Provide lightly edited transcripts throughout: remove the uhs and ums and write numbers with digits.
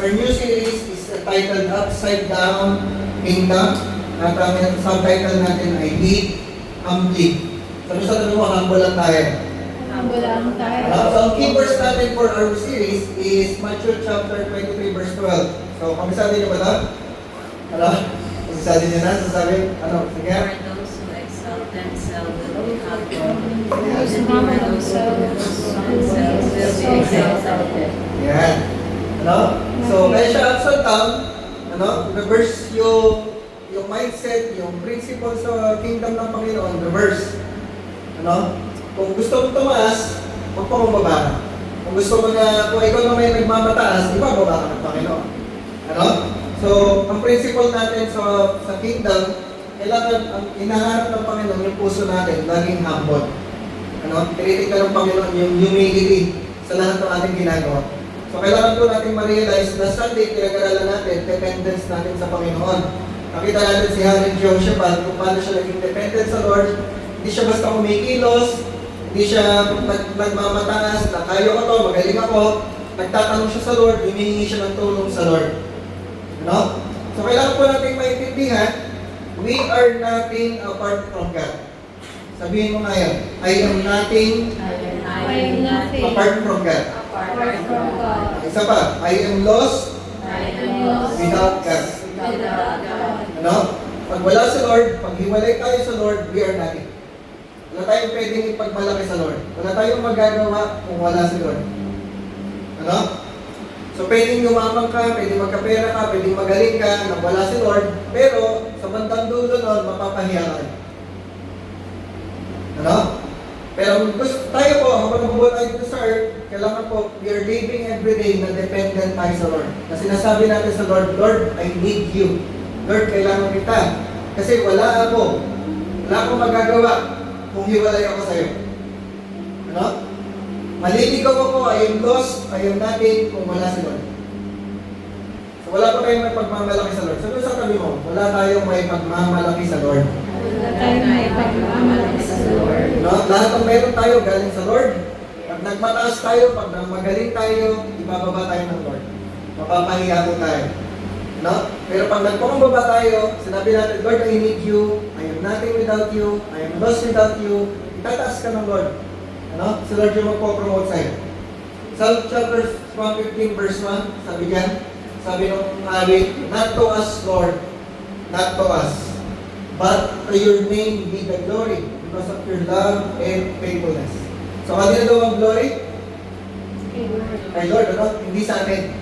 our new series is titled Upside Down Kingdom. At ang subtitle natin ay Lead, Humbly. Sabi sa tanong mo, humble lang tayo. Humble lang tayo. So, ang key verse natin for our series is Matthew chapter 23 verse 12. So, kamisado niyo ba ito? Ano? Kamisado niyo na? Sasabi, ano? Sige. For those who exalt themselves will be humbled. Those who And humble for those who themselves will be exalted. Yan. Ano? So, kaya siya upside down, ano? Reverse yung mindset, yung principle sa kingdom ng Panginoon, reverse. Ano? Kung gusto mo tumaas, magpamababa ka. Kung gusto mo na, kung ikaw na may nagmamataas, ibababa ka ng Panginoon. Ano? So, ang principle natin sa kingdom, kailangan ang hinahanap ng Panginoon yung puso natin, laging humble. Ano? Tinitignan ng Panginoon yung humility sa lahat ng ating ginagawa. So, kailangan po natin ma-realize na Sunday, pinag-aralan natin, dependence natin sa Panginoon. Nakita natin si Harry Jehoshaphat kung paano siya naging dependent sa Lord. Hindi siya basta kumikilos, hindi siya nagmamataas, na kaya ko to, magaling ako. Nagtatanong siya sa Lord, humihingi siya ng tulong sa Lord. Ano? So, kailangan po natin maintindihan, we are nothing apart from God. Sabihin mo nga yan, I am nothing I am nothing apart from God. apart from God. Isa pa, I am lost I am lost without God. without God. Ano? Pag wala si Lord, pag hiwalay tayo sa Lord, we are nothing. Wala tayong pwedeng ipagmalaki sa Lord. Wala tayong magagawa kung wala si Lord. Ano? So, pwedeng yumaman ka, pwedeng magkapera ka, pwedeng magaling ka, nang wala si Lord, pero sa bandang dulo nun, mapapahiya ka. Ano? Pero gusto tayo po, habang nabubuhay tayo dito sa earth, kailangan po, we are living every day na dependent tayo sa Lord. Na sinasabi natin sa Lord, Lord, I need you. Lord, kailangan kita. Kasi wala ako. Wala akong magagawa kung hiwalay ako sa iyo. Ano? Maliligaw ako, I am lost, I am nothing kung wala si Lord. So wala pa tayong may pagmamalaki sa Lord. Sabi sa tabi mo, wala tayong may pagmamalaki sa Lord. Wala tayong may pagmamalaki sa Lord. No? Lahat ng meron tayo galing sa Lord. Pag nagmataas tayo, pag magaling tayo, ibababa tayo ng Lord. Mapapahiya po tayo. No? Pero pag nagpapababa tayo, sinabi natin, Lord, I need you. I am nothing without you. I am lost without you. Itataas ka ng Lord. Ano? Si Lord yung magpo-promote sa'yo. Psalm chapter 115 verse 1, sabi diyan, sabi nung hari, not to us, Lord, not to us, but to your name be the glory because of your love and faithfulness. So, kanina daw ang glory? Kay Lord, ano? Hindi sa akin.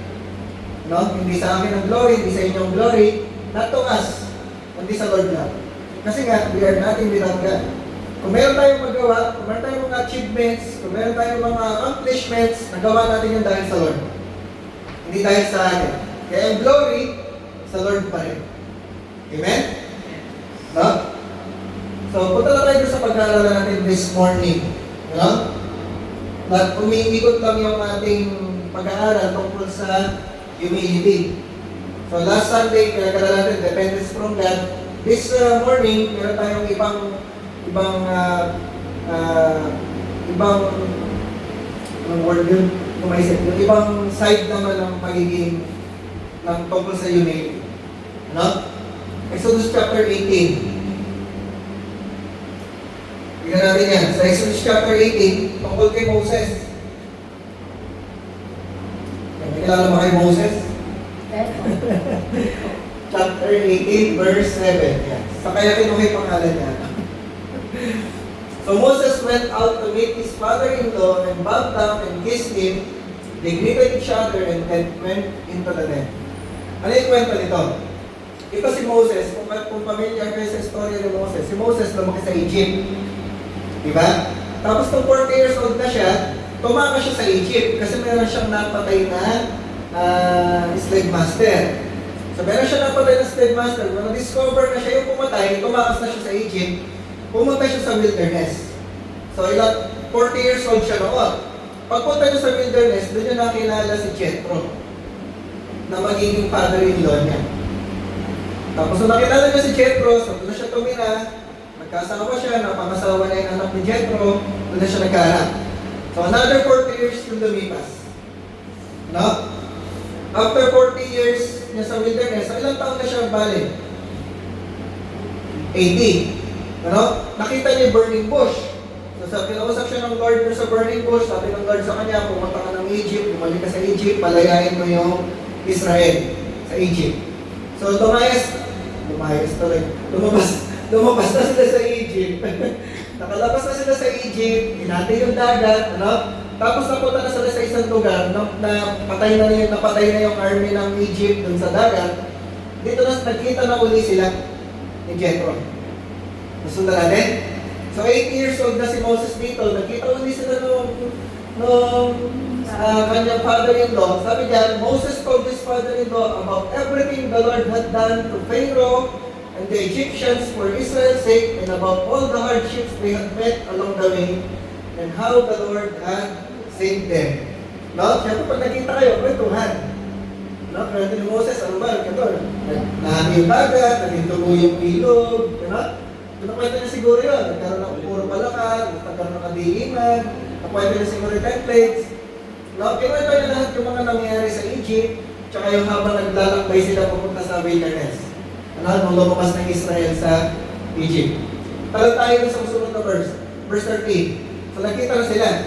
No? Hindi sa akin ang glory, hindi sa inyo ang glory, not to us, kundi sa Lord lang. Kasi nga, we are nothing without God. Kung meron tayong magawa, kung meron tayong mga achievements, kung meron tayong mga accomplishments, nagawa natin yun dahil sa Lord. Hindi dahil sa atin. Kaya ang glory, sa Lord pa rin. Amen? No? So, punta na tayo sa pag-aaralan natin this morning. No? At umiikot lang yung ating pag-aaral tungkol sa humility. So, last Sunday, pinag-aaral natin, dependence from God. This morning, meron tayong ibang anong word yun? Kumaisip. Yung ibang side naman ng pagiging ng tungkol sa humility. Ano? Exodus chapter 18. Tingnan natin yan. Sa Exodus chapter 18, tungkol kay Moses. May kilala ba kay Moses? Chapter 18, verse 7. Yan. Sa kaya kinuha pangalan niya. So Moses went out to meet his father-in-law and bowed down and kissed him. They greeted each other and then went into the tent. Ano yung kwento nito? Ito si Moses, kung familiar kayo sa story ni Moses, si Moses lumaki sa Egypt. Diba? Tapos nung 40 years old na siya, tumakas siya sa Egypt kasi meron siyang napatay na slave master. So meron siya napatay na slave master. Nung na-discover na siya yung pumatay, tumakas na siya sa Egypt, pumunta siya sa wilderness. So 40 years old siya noon. Pagpunta niya sa wilderness, doon niya nakilala si Jethro na magiging father-in-law niya. Tapos nung nakilala niya si Jethro, so doon na siya tumira, nagkasawa siya, napangasawa na yung anak ni Jethro, doon na siya nagkaharap. So another 40 years yung lumipas. No? After 40 years niya sa wilderness, ilang taon na siya bali? 80. Ano? Nakita niya yung burning bush. So sa pinausap siya ng Lord doon sa burning bush, sabi ng Lord sa kanya, pumunta ka ng Egypt, bumalik ka sa Egypt, palayain mo yung Israel sa Egypt. So lumabas na sila sa Egypt. Nakalabas na sila sa Egypt, hinati yung dagat, ano? Tapos napunta na sila sa isang lugar na napatay na yung army ng Egypt dun sa dagat. Dito na nagkita na uli sila ni Jethro. Nasundan natin? So 8 years old na si Moses dito, nagkita uli sila nung kanyang father-in-law. Sabi niya, Moses told his father-in-law about everything the Lord had done to Pharaoh and the Egyptians for Israel's sake, and about all the hardships they had met along the way, and how the Lord had saved them. No? Siyempre, pag nakita kayo, kwentuhan. No? Kwento ni Moses, ano ba? Ito, nahami yung dagat, naging tubo yung ilog, ano? Nakwento niya siguro yun. Nagkaroon ng puro palakad, nagkaroon ng kadiiman, nakwento niya siguro yung 10 plagues. No? Kinuwento niya lahat yung mga nangyayari sa Egypt, tsaka yung habang naglalakbay sila pupunta sa wilderness. Ano? Nung lumabas ng Israel sa Egypt. Tala tayo sa susunod na verse. Verse 13. So nakita na sila.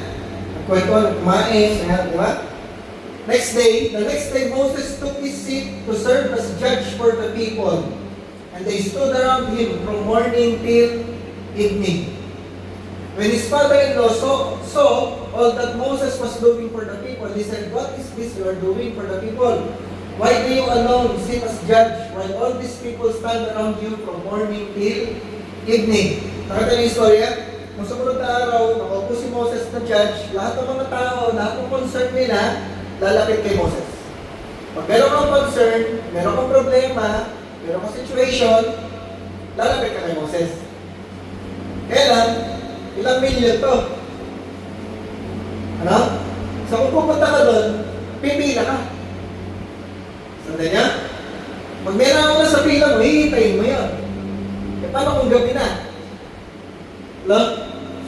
Nagkwento, kumain, di ba? The next day Moses took his seat to serve as judge for the people. And they stood around him from morning till evening. When his father-in-law saw all that Moses was doing for the people, he said, "What is this you are doing for the people? Why do you alone sit as judge while all these people stand around you from morning till evening?" Nakita niyo yung istorya? Nung sumunod na araw, nakaupo si Moses na judge, lahat ng mga tao, lahat ng concern nila, lalapit kay Moses. Pag meron kang concern, meron kang problema, meron kang situation, lalapit ka kay Moses. Kailan? Ilang milyon to? Ano? So kung pupunta ka doon, pipila ka. Sanda niya? Pag may naman na sa pila mo, hihintayin mo yun. E paano kung gabi na? No?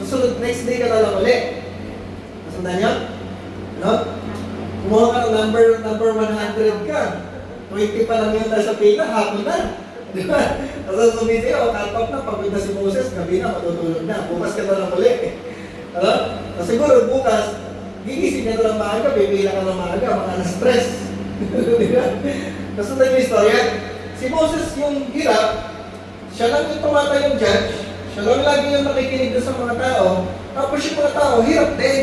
Susunod, next day ka na lang ulit. Sanda niya? No? Kumuha ka ng number 100 ka. 20 pa lang yun nasa pila, hapon na. Di ba? Tapos sumisi, cut off na, pagod na si Moses, gabi na, matutulog na. Bukas ka na lang ulit. Ano? So siguro bukas, gigising ka na lang maaga, pipila ka na maaga, mga na-stress. Di ba? Kasunod yung istorya. Si Moses yung hirap, siya lang yung tumata yung judge, siya lang lagi yung nakikinig sa mga tao, tapos yung mga tao, hirap din.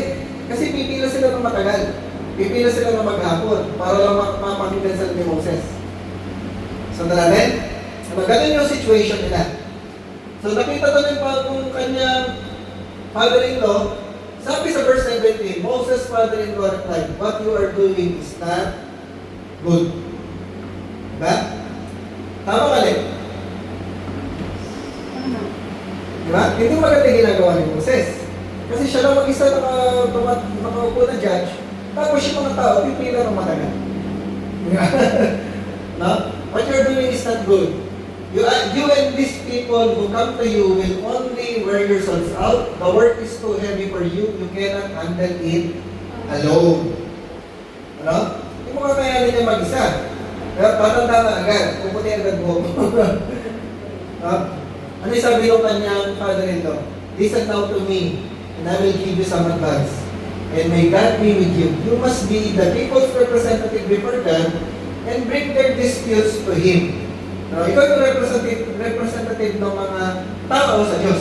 Kasi pipila sila ng matagal. Pipila sila ng maghapon para lang mapakinggan sila ni Moses. So natin, ganun yung situation nila. So nakita doon yung kanyang father-in-law, sabi sa verse 17, Moses' father-in-law replied, "What you are doing is not good." Diba? Tama ka rin? Diba? Hindi maganda ginagawa ni Moses. Kasi siya lang mag-isa nakaupo na judge, tapos yung mga tao, pipila ng matagal. No? What you're doing is not good. You and these people who come to you will only wear yourselves out. The work is too heavy for you. You cannot handle it alone. Ano? Hindi mo kakayanin niya mag-isa. Kaya tatanda na agad. Puputi agad mo. Ano yung sabi ng kanyang father-in-law? "Listen now to me, and I will give you some advice. And may God be with you. You must be the people's representative before God and bring their disputes to Him." Ikaw yung representative ng mga tao sa Diyos.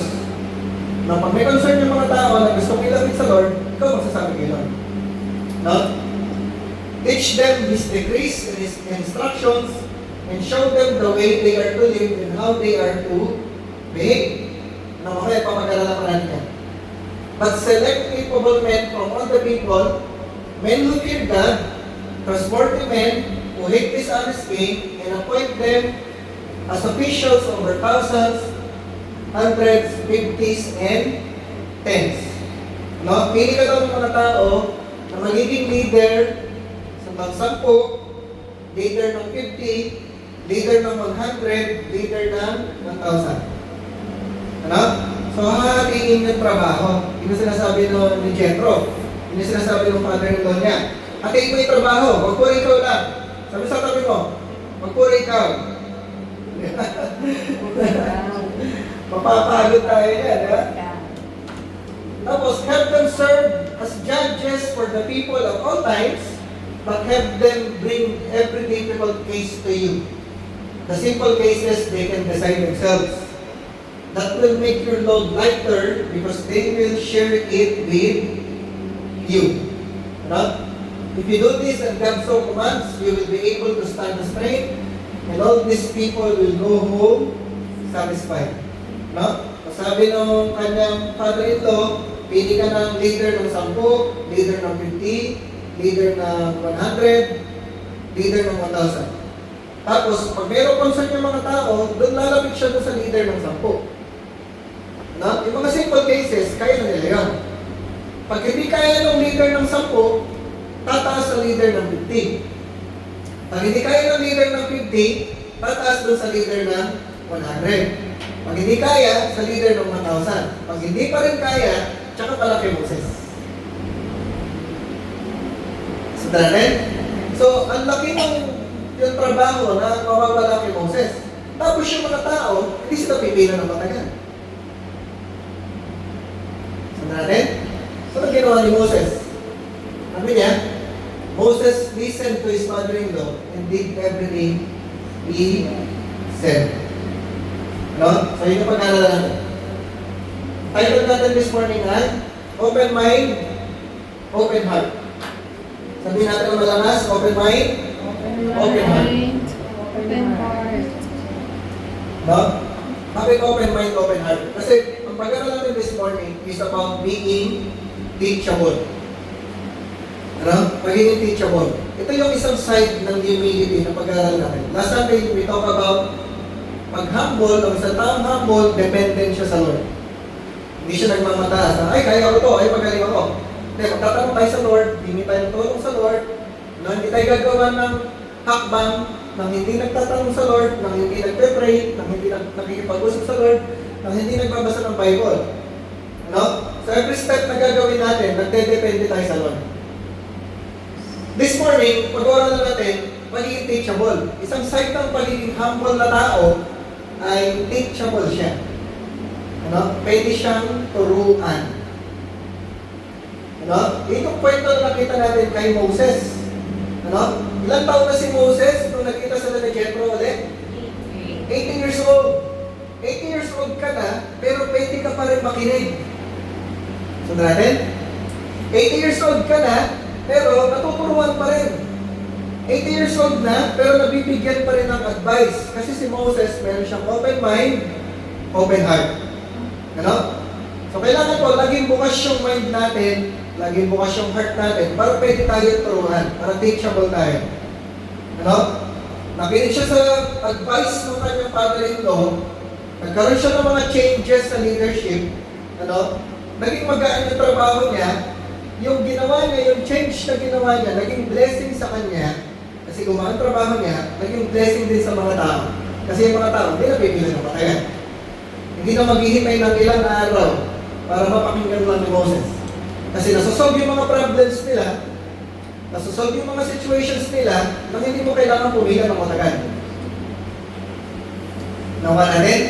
Pag may concern yung mga tao na gusto kong ilapit sa Lord, ikaw magsasabi kay Lord. No? Teach them His decrees and His instructions and show them the way they are to live and how they are to behave. Okay, pamag-alala ko natin yan. But select capable men from all the people, men who fear God, trustworthy men who hate dishonest gain, and appoint them as officials over thousands, hundreds, fifties, and tens. No? Pili ka daw ng mga tao na magiging leader sa mag-10, leader ng 50, leader ng 100, leader ng 1,000. Ano? So, hahatiin yung trabaho. Yun yung sinasabi ni Jethro. Yun yung sinasabi ng father-in-law niya. Hatiin mo yung trabaho. Huwag po ikaw lang. Sabi sa tabi mo, magpuri ikaw. Mapapagod tayo yan, di ba? Tapos, have them serve as judges for the people at all times, but have them bring every difficult case to you. The simple cases, they can decide themselves. That will make your load lighter because they will share it with you. No? If you do this and God so commands, you will be able to stand the strain, and all these people will go home satisfied. No? Sabi ng kanyang father-in-law, pili ka ng leader ng 10, leader ng 50, leader ng 100, leader ng 1,000. Tapos, pag mayroong concern yung mga tao, doon lalapit siya doon sa leader ng 10. No? Yung mga simple cases, kaya na nila yun. Pag hindi kaya ng leader ng 10, tataas sa leader ng 50. Pag hindi kaya ng leader ng 50, tataas doon sa leader ng 100. Pag hindi kaya, sa leader ng 1,000. Pag hindi pa rin kaya, tsaka pala kay Moses. So, so ang laki ng yung trabaho na mawawala kay Moses. Tapos yung mga tao, hindi sila pipila ng matagal. So, so ang ginawa ni Moses? Sabi niya, Moses listened to his father-in-law and did everything he said. No? So yun yung pag-aaralan natin. Title natin this morning ay Open Mind, Open Heart. Sabihin natin ang malanas, Open Mind, Open heart. Open heart. No? Bakit open mind, open heart? Kasi ang pag-aaral natin this morning is about being teachable. Ano? Pagiging teachable. Ito yung isang side ng humility na pag-aaral natin. Last Sunday, we talk about pag-humble, ang isang taong humble, dependent siya sa Lord. Hindi siya nagmamataas. Ay, kaya ko to. Ay, magaling ako. Hindi, magtatanong tayo sa Lord. Hindi tayo tulong sa Lord. No, hindi tayo gagawa ng hakbang nang hindi nagtatanong sa Lord, nang hindi nagpe-pray, nang hindi nakikipag-usap sa Lord, nang hindi nagbabasa ng Bible. No? So every step na gagawin natin, nagdedepende tayo sa Lord. This morning, pag-oralan natin, pagiging teachable. Isang side ng pagiging humble na tao ay teachable siya. Ano? Pwede siyang turuan. Ano? Itong kwento na nakita natin kay Moses. Ano? Ilang taon na si Moses nung nakita sila ni Jethro ulit? 18 years old. 18 years old ka na, pero pwede ka pa rin makinig. So natin? 80 years old ka na, pero natuturuan pa rin. 80 years old na, pero nabibigyan pa rin ng advice. Kasi si Moses, meron siyang open mind, open heart. Ano? So kailangan po, laging bukas yung mind natin, laging bukas yung heart natin, para pwede tayo turuan, para teachable tayo. Ano? Nakinig siya sa advice ng kanyang father-in-law, nagkaroon siya ng mga changes sa leadership, ano? Naging magaan yung trabaho niya, yung ginawa niya, yung change na ginawa niya, naging blessing sa kanya, kasi gumaan trabaho niya, naging blessing din sa mga tao. Kasi yung mga tao, hindi napipili ng patayan. Hindi na maghihintay ng ilang araw para mapakinggan lang ni Moses. Kasi nasosolve yung mga problems nila, nasosolve yung mga situations nila, nang hindi mo kailangan pumila ng matagal. Nawa natin?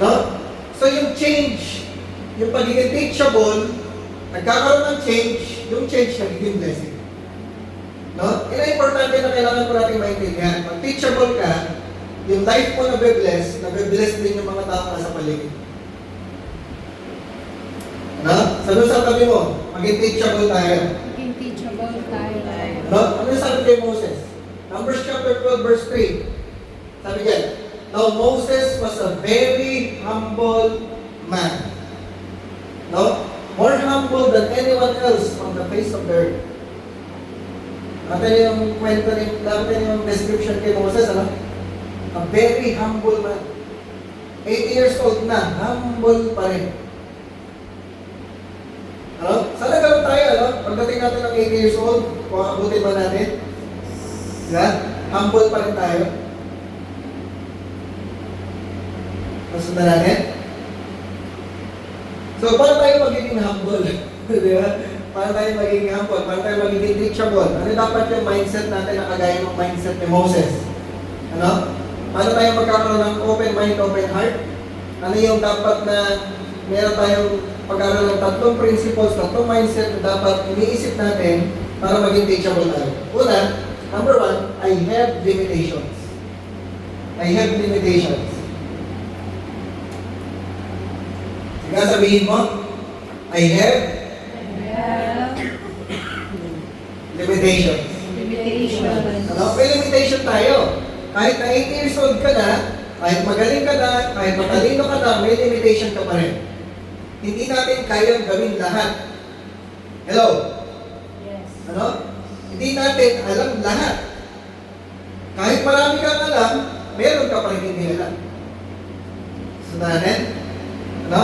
Ano? So yung change, yung pagiging teachable, nagkakaroon ng change, yung change nagiging blessing. No? Ito importante na kailangan po natin maintindihan. Pag teachable ka, yung life mo nabe-bless din yung mga tao na sa paligid. Ano? Sabi sa tabi mo, maging teachable tayo. Maging teachable tayo. Ano? Ano yung sabi kay Moses? Numbers chapter 12 verse 3. Sabi niyan, now Moses was a very humble man. No? More humble than anyone else on the face of the earth. Natin yung kwento, natin yung description kay Moses, ano? A very humble man. 80 years old na, humble pa rin. Ano? Sana ganun tayo, ano? Pagdating natin ng 80 years old, kung abutin ba natin? Diba? Humble pa rin tayo. Nasundan natin? So, paano tayo magiging humble? Diba? paano tayo magiging humble, paano tayo magiging teachable. Ano dapat yung mindset natin na kagaya ng mindset ni Moses? Ano? Paano tayo magkakaroon ng open mind, open heart? Ano yung dapat na meron tayong pag-aaral ng tatlong principles, tatlong mindset na dapat iniisip natin para maging teachable tayo. Una, number one, I have limitations. I have limitations. Sige, sabihin mo, I have limitations. Limitations. Ano? May limitation tayo. Kahit na 80 years old ka na, kahit magaling ka na, kahit matalino ka na, may limitation ka pa rin. Hindi natin kayang gawin lahat. Hello? Yes. Ano? Hindi natin alam lahat. Kahit marami kang alam, meron ka pa rin hindi alam. So natin? Ano?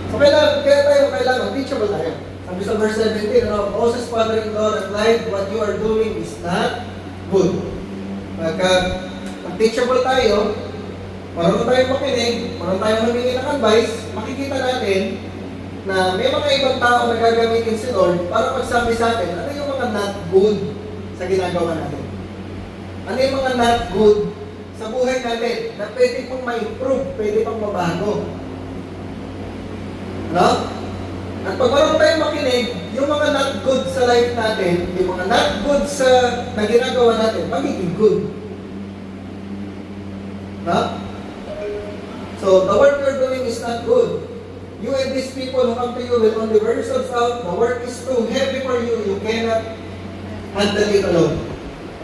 So kailangan teachable tayo. Sabi sa verse 17, Moses' father-in-law replied, what you are doing is not good. Pag teachable tayo, marunong tayo makinig, marunong tayo humingi ng advice, makikita natin na may mga ibang tao na gagamitin si Lord para magsabi sa atin, ano yung mga not good sa ginagawa natin? Ano yung mga not good sa buhay natin na pwede pong ma-improve, pwede pong mabago? Ano? At pag marunong tayo makinig, yung mga not good sa life natin, yung mga not good sa na ginagawa natin, magiging good. No? So, the work you're doing is not good. You and these people who come to you will only wear yourselves out. The work is too heavy for you. You cannot handle it alone.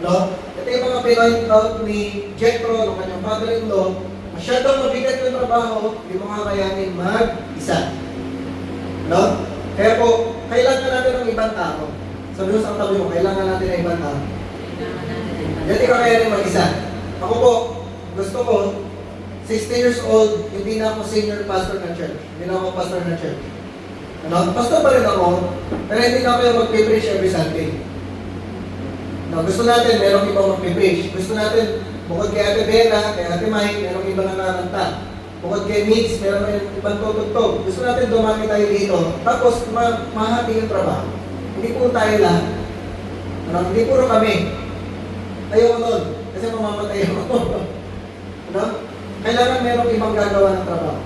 No? Ito yung mga pinoint out ni Jethro, ng kanyang father-in-law. Masyadong mabigat yung trabaho, hindi mo kakayanin mag-isa. No? Kaya po, kailangan natin ng ibang tao. Sabi mo sa tabi mo, kailangan natin ng ibang tao. Kailangan natin ay Hindi kakayanin mag-isa. Ako po, gusto ko, 60 years old, hindi na ako senior pastor ng church. Hindi na ako pastor ng church. Ano? Pastor pa rin ako, pero hindi na ako yung mag-preach every Sunday. No, gusto natin, merong ibang mag-preach. Gusto natin, bukod kay Ate Bella, kay Ate Mike, merong ibang nakakanta. Bukod kay Mitch, meron ibang tutugtog. Gusto natin dumami tayo dito. Tapos, mahati yung trabaho. Hindi puro tayo lahat. Ano? Hindi puro kami. Ayoko nun. Kasi mamamatay ako. Ano? Kailangan merong ibang gagawa ng trabaho.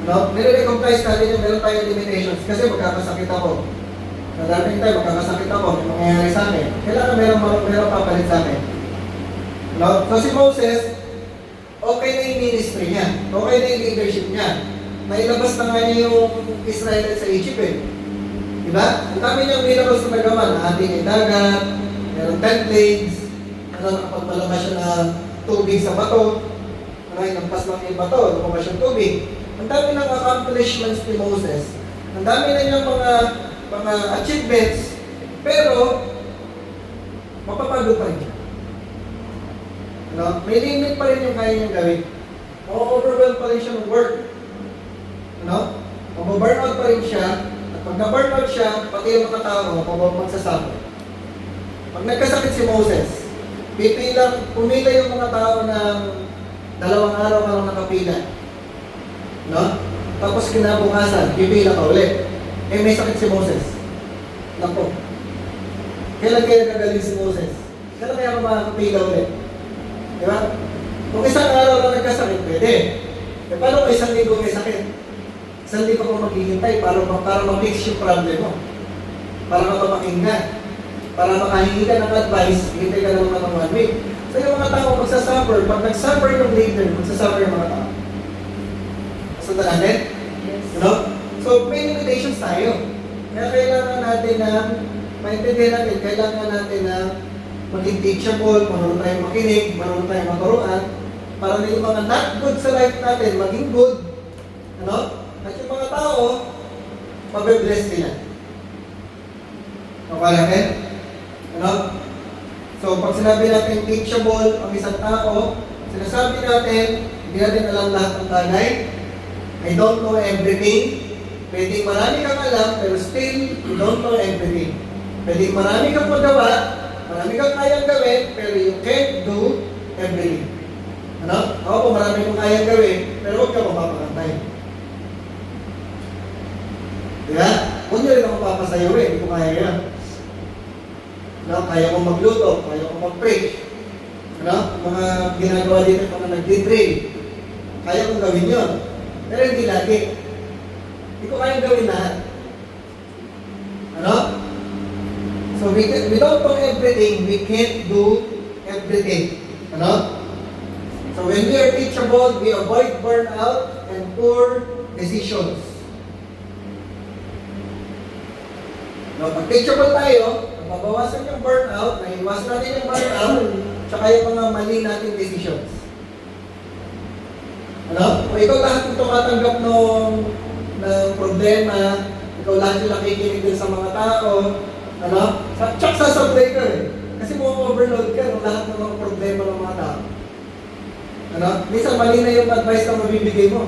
No? Nire-recognize natin yung meron tayong limitations kasi magkakasakit ako. Nadating tayo, magkakasakit ako, may mangyayari sa akin. Kailangan merong papalit sa akin. No? So si Moses, okay na yung ministry niya. Okay na yung leadership niya. Nailabas na nga niya yung Israel sa Egypt eh. Diba? Ang dami niyang miracles na nagawa. Naating yung dagat, merong 10 plagues, nakapagpalabas siya ng tubig sa bato, nagpas lang yung bato, lumabas yung tubig. Ang dami ng accomplishments ni Moses. Ang dami na niyang mga achievements, pero mapapagod pa rin siya. Ano? May limit pa rin yung kaya niyang gawin. Ma-overwhelm pa rin siya ng work. Ano? Ma-burnout pa rin siya. At pag na-burnout siya, pati yung mga tao, magsasama. Pag nagkasakit si Moses, pumila yung mga tao ng 2 araw ka lang nakapila. No? Tapos kinabukasan, pipila ka ulit. Eh may sakit si Moses. Nako. Kailan kaya nagagaling si Moses? Kailan kaya ka makakapila ulit? Diba? Kung isang araw lang nagkasakit, pwede. Eh paano kung 1 linggo may sakit? 1 linggo ko maghihintay para ma-fix yung problem mo. Para mapapakinggan. Para makahingi ka ng advice, hintay ka naman ng 1 week. So yung mga tao magsasuffer, pag nag-suffer yung leader, magsasuffer yung mga tao. Sundan natin? Yes. You know? So may limitations tayo. Kaya kailangan natin na, maintindihan natin, kailangan natin na maging teachable, marunong tayong makinig, marunong tayong maturuan, para na yung mga not good sa life natin, maging good. Ano? At yung mga tao, mabe-bless sila. Okay natin? Ano? So, pag sinabi natin teachable ang isang tao, sinasabi natin, hindi natin alam lahat ng bagay. I don't know everything. Pwedeng marami kang alam, pero still, you don't know everything. Pwedeng marami kang magawa, marami kang kayang gawin, pero you can't do everything. Ano? Ako po, marami kang kayang gawin, pero huwag ka mapapakantay. Diba? Huwag nyo rin ako papasaya. magluto, kaya ko mag-preach. Ano? Mga ginagawa dito, mga nag-train. Kaya kong gawin yun. Pero hindi lagi. Hindi ko kayang gawin lahat. Ano? So we don't know everything, we can't do everything. Ano? So when we are teachable, we avoid burnout and poor decisions. No, pag teachable tayo, mababawasan yung burnout, naiwasan natin yung burnout, tsaka yung mga mali nating decisions. Ano? Kung ikaw lahat yung tumatanggap ng problema, ikaw lahat yung nakikinig din sa mga tao, ano? Tsaka sasablay ka eh. Kasi overload ka ng lahat ng mga problema ng mga tao. Ano? Minsan mali na yung advice na mabibigay mo.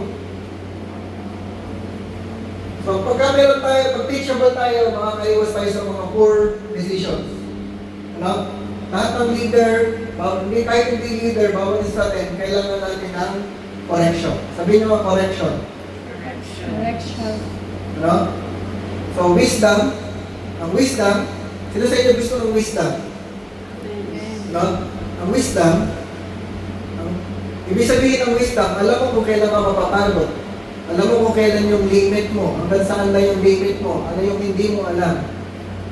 So, pagka meron tayo, pag teachable tayo, makakaiwas tayo sa mga poor decisions. Ano? Lahat ng leader, hindi kahit hindi leader, bawat isa natin, kailangan natin ng correction. Sabihin nyo correction. Correction. Ano? So, wisdom, ang wisdom, sino sa inyo gusto ng wisdom? No? Ang wisdom, ibig sabihin ng wisdom, alam mo kung kailan ka mapapagod. Alam mo kung kailan yung limit mo, hanggang saan na yung limit mo, ano yung hindi mo alam,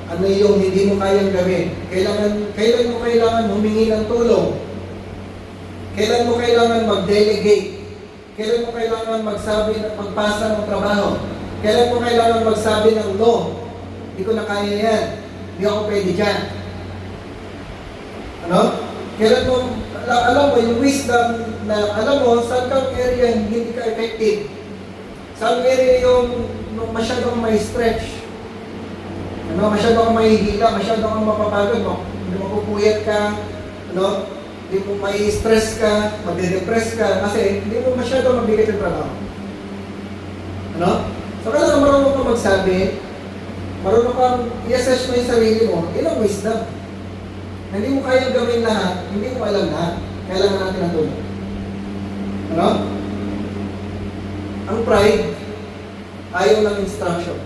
ano yung hindi mo kayang gawin. Kailan mo kailangan humingi ng tulong, kailan mo kailangan mag-delegate, kailan mo kailangan magpasa ng trabaho, kailan mo kailangan magsabi ng no, hindi ko na kaya yan, hindi ako pwede dyan. Ano? Kailan mo, alam mo, yung wisdom na, alam mo, saan kang area hindi ka effective. Saan area yung masyadong may stretch. Ano, masyadong may hila, masyadong mapapagod mo. Hindi mapupuyat ka, ano, hindi mo may stress ka, magde-depress ka, kasi hindi mo masyadong mabigat yung trabaho. Ano? So, kailangan marunong ka magsabi, marunong kang i-assess mo yung sarili mo, ilang wisdom. Hindi mo kayang gawin lahat, hindi mo alam lahat. Kailangan natin ng tulong. Ano? Ang pride, ayaw ng instruction.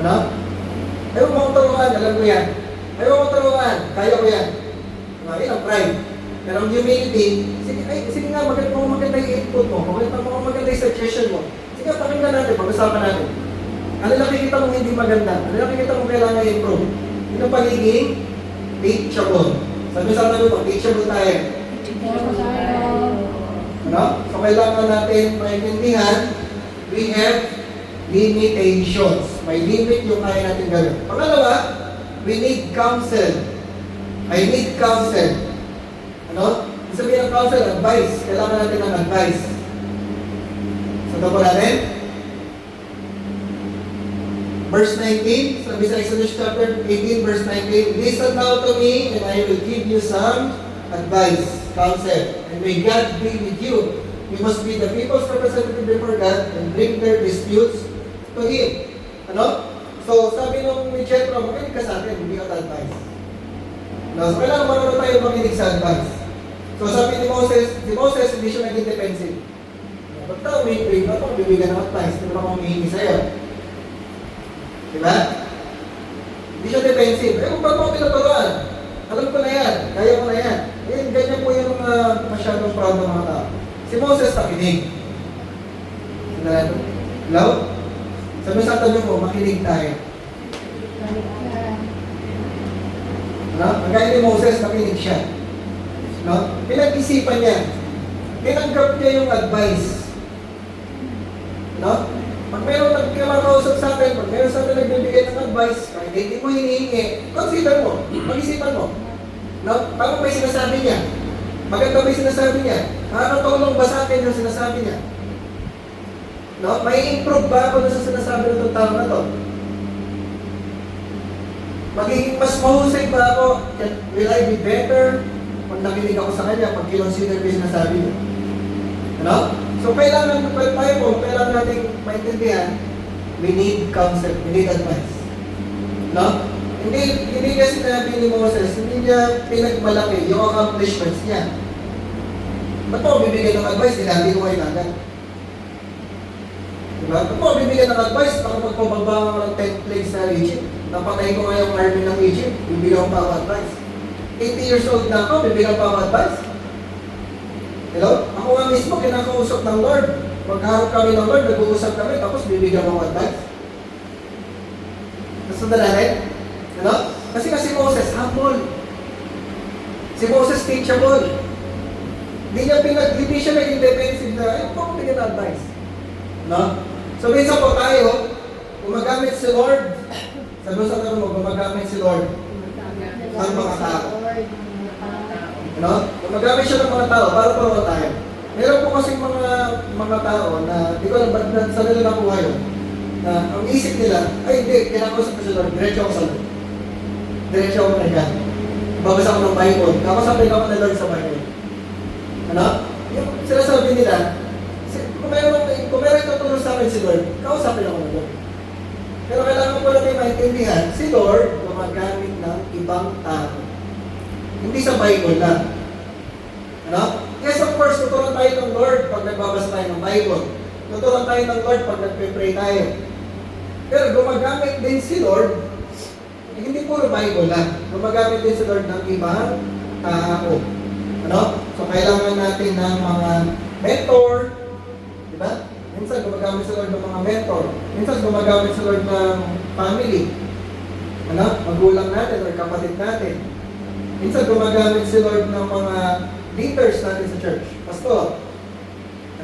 Ano? Ayaw mo akong turuan, alam ko yan. Ayaw mo akong turuan, kaya ko yan. Yun ang pride. Pero ang humility, sige nga, maganda yung input mo, maganda yung suggestion mo. Sige, pakinggan natin, pag-usapan natin. Ano nakikita mong hindi maganda? Ano nakikita mong kailangan i-improve? Yun ang pagiging teachable. Sabi sa natin po, teachable tayo. Ano? So, kailangan natin maintindihan, we have limitations. May limit yung kaya natin gawin. Pangalawa, we need counsel. I need counsel. Ano? Sabihin ng counsel, advice. Kailangan natin ng advice. So, ito po natin. Verse 19, sabi sa Exodus chapter 18, verse 19, listen now to me and I will give you some advice, counsel. And may God be with you. You must be the people's representative before God and bring their disputes to Him. Ano? So, sabi nung ni Jethro, makinig ka sa akin, hindi ka advice. No? So, kailangan marunong tayo makinig sa advice. So, sabi ni Moses hindi siya naging defensive. Ba't ka umiinig? Ba't ako bibigyan ng advice? Hindi naman ako humihingi sa'yo. Diba? Hindi siya defensive. Kung ba't mo pinaturuan? Alam ko na yan. Kaya ko na yan. Ganyan po yung masyadong proud ng mga tao. Si Moses nakinig. Hello? Sabi sa tabi mo, makinig tayo. Ano? Magkaya ni Moses, makinig siya. No? Pinag-isipan niya. Tinanggap niya yung advice. No? Pag meron nagkakausap sa atin, pag meron sa atin nagbibigay ng advice, kahit hindi mo hinihingi, consider mo, mag-isipan mo. No? Paano ba yung sinasabi niya? Maganda ba yung sinasabi niya? Nakakatulong ba sa akin yung sinasabi niya? No? May improve ba ako sa sinasabi ng itong tao na to? Magiging mas mahusay ba ako? Will I be better pag nakinig ako sa kanya, pag kinonsider ko yung sinasabi niya? Ano? So, kailangan natin maintindihan, we need counsel, we need advice. No? Hindi niya sinabi ni Moses, hindi niya pinagmalaki yung accomplishments niya. Ba't mo bibigyan ng advice? Hindi ko kayo agad. Diba? Ba't mo bibigyan ng advice? Baka magpababa ng 10 plagues sa Egypt. Napatay ko nga yung army ng Egypt, bibigyan ko pa ako advice. 80 years old na ako, bibigyan pa ako advice. Hello? Ako nga mismo kinakausap ng Lord. Magkaharap kami ng Lord, nag-uusap kami, tapos bibigyan mo advice. Nasundan natin? Ano? Kasi si Moses, humble. Si Moses, teachable. Hindi siya naging defensive na, ayaw ko bigyan ng advice. No? So, minsan po tayo, gumagamit si Lord, sabi sa tanong mo, gumagamit si Lord ng mga tao. Ano? Gumagamit siya ng mga tao para turuan tayo. Meron po kasi mga tao na, di ko alam ba't sa nila nakuha yun, na ang isip nila, ay hindi, kinakausap ko si Lord, diretso ako sa Lord. Diretso ako na yan. Babasa ko ng Bible, kakasapin ako ng Lord sa Bible. Ano? Yung sinasabi nila, kung meron tutulong sa akin si Lord, kausapin ako ng Lord. Pero kailangan ko lang kayo maintindihan, si Lord gumagamit ng ibang tao. Hindi sa Bible lang. Ano? Yes, of course, tuturuan tayo ng Lord pag nagbabasa tayo ng Bible. Tuturuan tayo ng Lord pag nagpe-pray tayo. Pero gumagamit din si Lord, hindi puro Bible lang. Gumagamit din si Lord ng ibang tao. Ano? So, kailangan natin ng mga mentor. Diba? Minsan gumagamit si Lord ng mga mentor. Minsan gumagamit si Lord ng family. Ano? Magulang natin or kapatid natin. Minsan gumagamit si Lord ng mga leaders natin sa church. Pastor.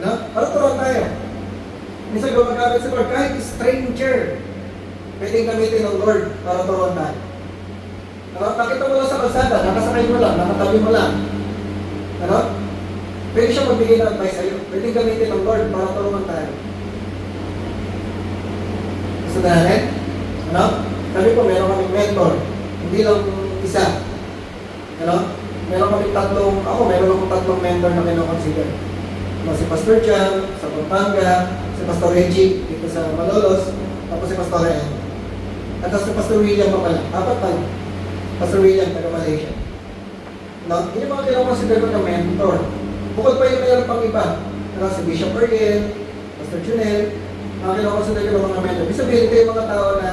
Ano? Para turuan tayo. Minsan gumagamit si Lord kahit stranger. Pwedeng gamitin ng Lord para turuan tayo. Nakita mo lang sa kalsada, nakasakay mo lang, nakatabi mo lang. Ano? Pwede siya magbigay ng advice sa'yo. Pwedeng gamitin ng Lord para turuan tayo. Gusto na natin? Ano? Sabi ko, meron kaming mentor. Hindi lang isa. Ano? Meron kaming meron akong tatlong mentor na kinoconsider. Ano, si Pastor Jam, sa Pampanga, si Pastor Reggie, dito sa Malolos, tapos si Pastor Ian. At tapos si Pastor William pa pala. Apat pa. Pastor William, taga Malaysia. No? Yun yung mga kinoconsider ko na mentor. Bukod pa yung mayroon pang iba. Ano, si Bishop Ariel, Pastor Junel, mga kinoconsider ko ng mga mentor. Ibig sabihin ko yung mga tao na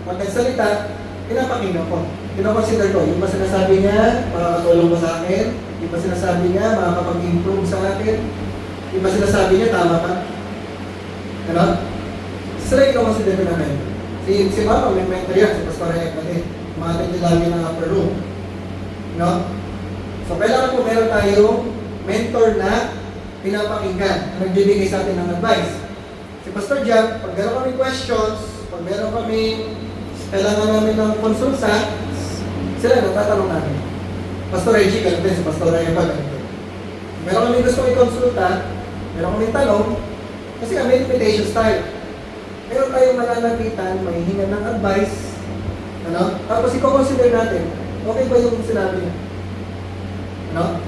pag nagsalita, pinapakinggan ko. Kinoconsider ko, yung ba sinasabi niya, makakatulong ba sa akin? Yung ba sinasabi niya, makakapag-improve sa akin? Yung ba sinasabi niya, tama pa? Ano? Sila kinoconsider ko na mentor. Si Mama, may mentor yan, si Pastor Ekman. Umatid niya lagi ng upper room. No? So, kailangan po meron tayong mentor na pinapakinggan, na nagbibigay sa atin ng advice. Si Pastor Jam, pag meron kami questions, pag meron kami kailangan namin ng konsulta, sila natatanong namin. Pastor Reggie, ganito din, si Pastor Eva, ganito. Meron kami gusto i-konsulta, meron kami tanong, kasi may limitations tayo. Meron tayong malalapitan, may hinga ng advice, ano? Tapos i-consider natin, okay ba yung sinabi niya? Ano?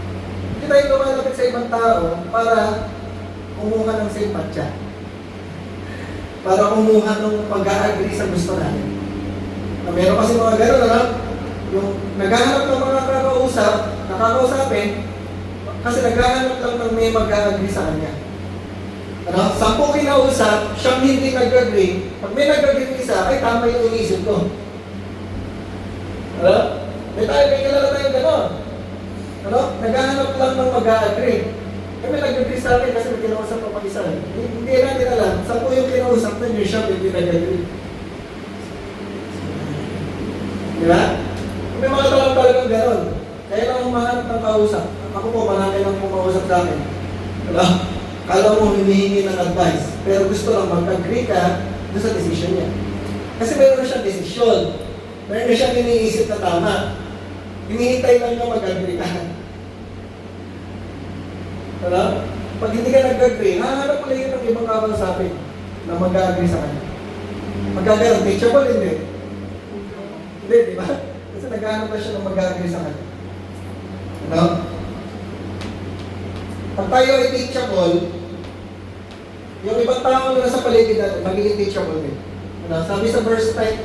Hindi tayo lumalapit sa ibang tao para kumuha ng simpatya. Para kumuha ng pag-agree sa gusto natin. Meron kasi mga gano'n, ano? Yung naghahanap ng mga nakakausapin, kasi naghahanap lang ng may mag-agree sa kanya. Ano? 10 kinausap, siyang hindi nag-agree. Pag may nag-agree isa, ay tama yung inisip ko. Ano? May kilala tayong gano'n. Ano? Naghahanap lang ng mag-agree. May nag-agree sa akin kasi may kinausap pa pag-isa. Hindi natin alam. 10 yung kinausap na yung siya, hindi nag-agree. Di ba? May mga talagang gano'n. Kaya lang humahanap ng kausap. Ako po, marami lang pumausap sa akin. Diba? Kala mo hinihingi ng advice, pero gusto lang mag-agree ka doon sa decision niya. Kasi meron na siyang desisyon. Meron na siyang iniisip na tama. Hinihintay lang niya mag-agree ka. Diba? Pag hindi ka nag-agree, hahanap mo lang yun ng ibang kakausapin na mag-agree sa kanya. Magkagaroon, teachable, hindi. Hindi, di ba? Kasi naghahanap na siya ng mag-agree sa kanya. Ano? Pag tayo ay teachable, yung ibang tao na nasa paligid natin, magiging teachable din. Ano? Sabi sa verse 20,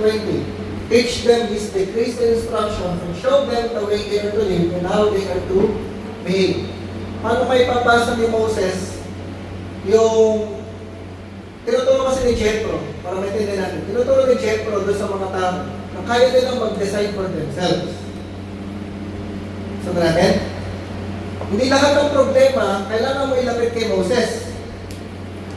teach them this decrease and instruction and show them the way they are to live and how they are to behave. Paano may papasa ni Moses yung tinuturo kasi ni Jethro, para maintindihan natin, tinuturo ni Jethro doon sa mga tao na kaya nilang mag-decide for themselves. So natin, hindi lahat ng problema kailangan mo ilapit kay Moses.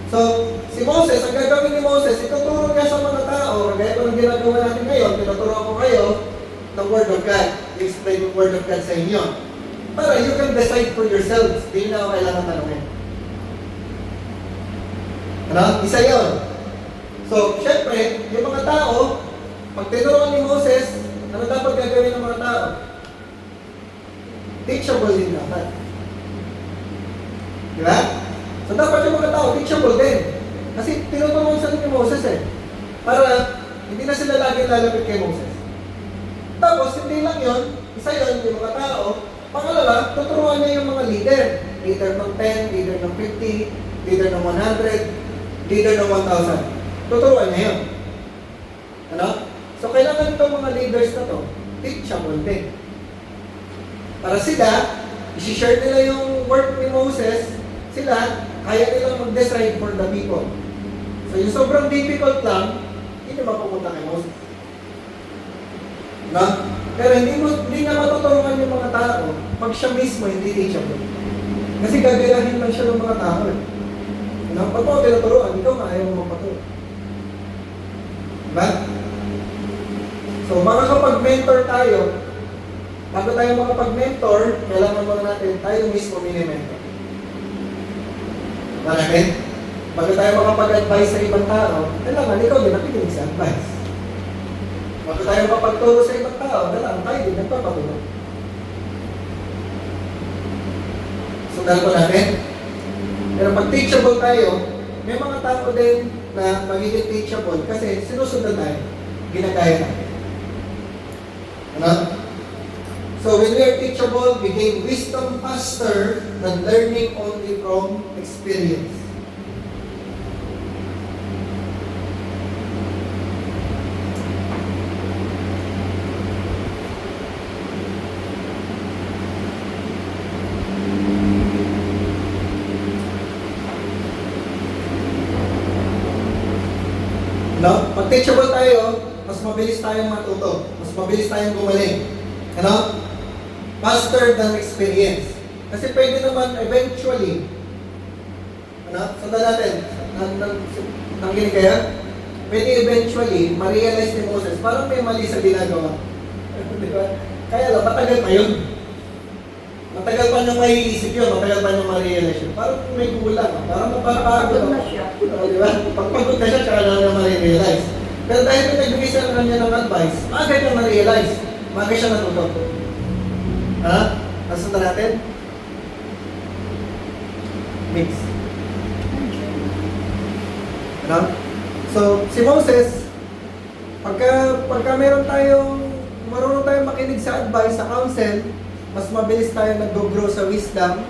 So, si Moses, ang gagawin ni Moses, ituturo niya sa mga tao, kagaya ko ng ginagawa natin ngayon, tinuturo ko kayo ng Word of God, i-explain yung Word of God sa inyo. Para you can decide for yourselves, hindi na ako kailangan tanongin. Ano? Isa yun. So, syempre, yung mga tao, pag tinuruan ni Moses, ano dapat gagawin ng mga tao? Teachable din dapat. Di ba? So, dapat yung mga tao, teachable din. Kasi tinuturuan sa ni Moses para hindi na sila lagi lalapit kay Moses. Tapos, hindi lang yun, isa yun, yung mga tao, pangalawa, tuturuan niya yung mga leader. Leader ng 10, leader ng 50, leader ng 100, leader ng 1,000. Tuturuan niya yun. Ano? So, kailangan itong mga leaders na to, teachable din. Para sila, isi-share nila yung work ni Moses, sila, kaya nilang mag-decide for the people. So, yung sobrang difficult lang, hindi na mapupunta kay Moses. No? Pero hindi na matuturuan yung mga tao pag siya mismo hindi teachable. Kasi gagalahin lang siya ng mga tao. No? Pag mo tinuturuan, ikaw na ayaw mo magpaturo. Diba? So, makakapag-mentor tayo. Bago tayo makapag-mentor, kailangan muna natin tayo mismo mini-mentor. Marami? Bago tayo makapag-advise sa ibang tao, kailangan ikaw din nakikinig sa advice. Bago tayo makapagturo sa ibang tao, kailangan tayo din nagpapaturo. Sundan ko natin. Pero pag teachable tayo, may mga tao din na magiging teachable kasi sinusundan tayo, ginagaya natin. Ano? So when we are teachable, we gain wisdom faster than learning only from experience. No? Pag teachable tayo, mas mabilis tayong matuto. Mas mabilis tayong gumaling. Ano? Faster than experience. Kasi pwede naman eventually, ano? Sundan natin. Nangginig kaya? Pwede eventually, ma-realize ni Moses, parang may mali sa ginagawa. Di ba? Kaya lang, matagal pa yun. Matagal pa niyang maiisip yun, matagal pa niyang ma-realize yun. Parang may gulang, parang mapapagod na siya. Di ba? Pagpagod na siya, tsaka na niya ma-realize. Pero dahil pinagbigay sa kanya ng advice, agad niya ma-realize. Maga siya natuto. Ha? Nasundan natin? Mix. Ano? So, si Moses, pagka marunong tayong makinig sa advice, sa counsel, mas mabilis tayong nag-grow sa wisdom,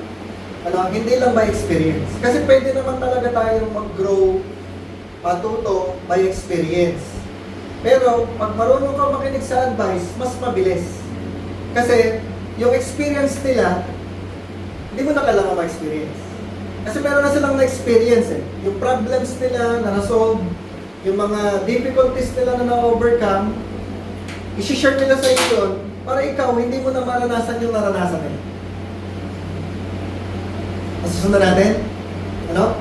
hindi lang by experience. Kasi pwede naman talaga tayong mag-grow, matuto by experience. Pero, pag marunong ka makinig sa advice, mas mabilis. Kasi, yung experience nila, hindi mo na kailangan ma-experience. Kasi meron na silang na-experience Yung problems nila na na-solve, yung mga difficulties nila na na-overcome, isi-share nila sa iyo yun, para ikaw, hindi mo na maranasan yung naranasan nila. Masusunod natin? Ano?